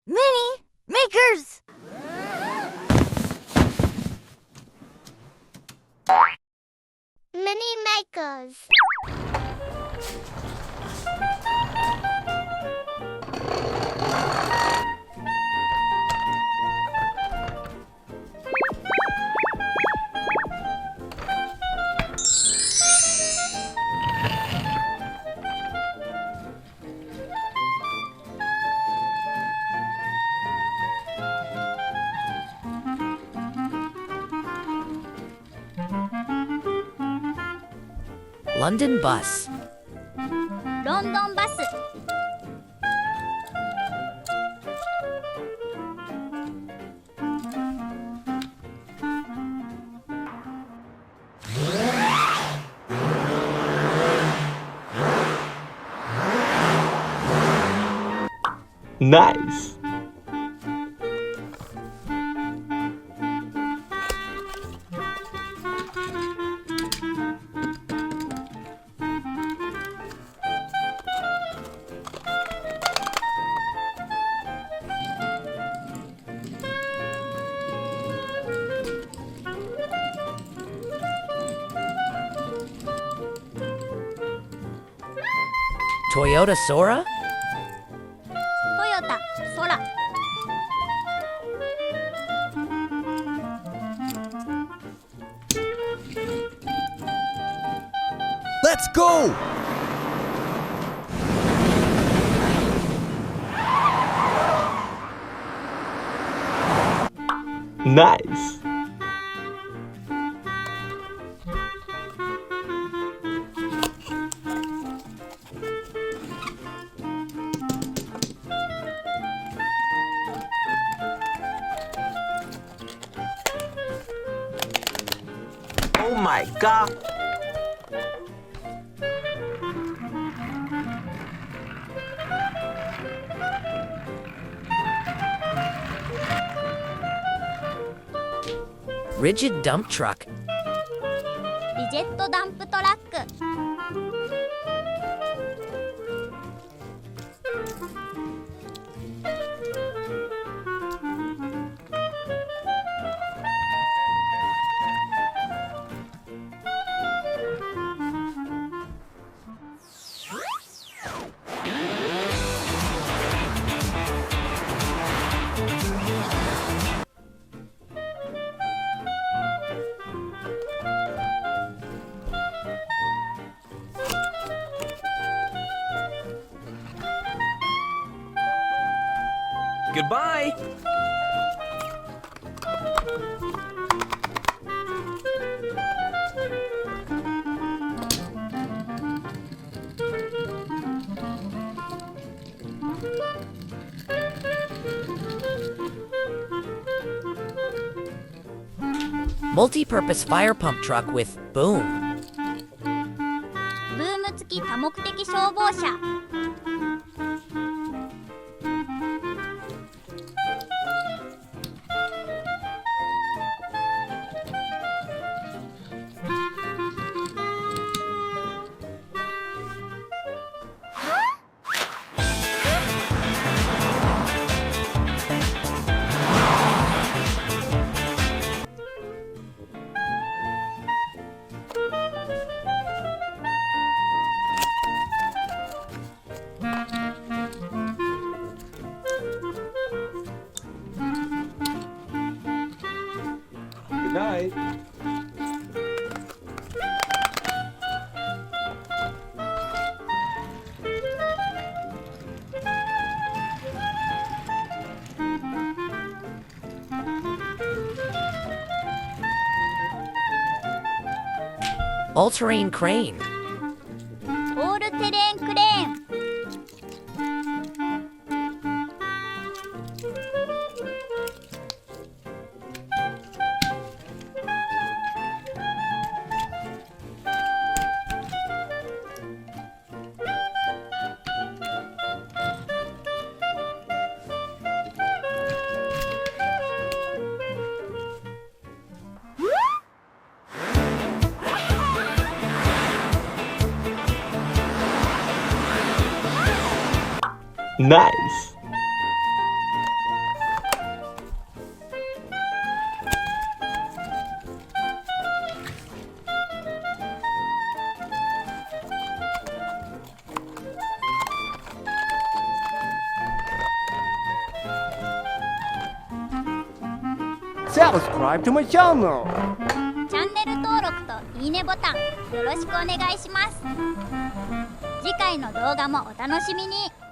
Mini makers! Mini makers. London bus. ロンドンバス。Nice. Toyota Sora? トヨタ、ソラ。Let's go! Nice. Oh my god. Rigid dump truck. リジェットダンプトラック。Goodbye! Multi-purpose fire pump truck with boom. ブーム付き多目的消防車。Good night. All-terrain crane. オールテレーンクレーン。Nice. subscribe to my channel. チャンネル登録といいねボタンよろしくお願いします。次回の動画もお楽しみに。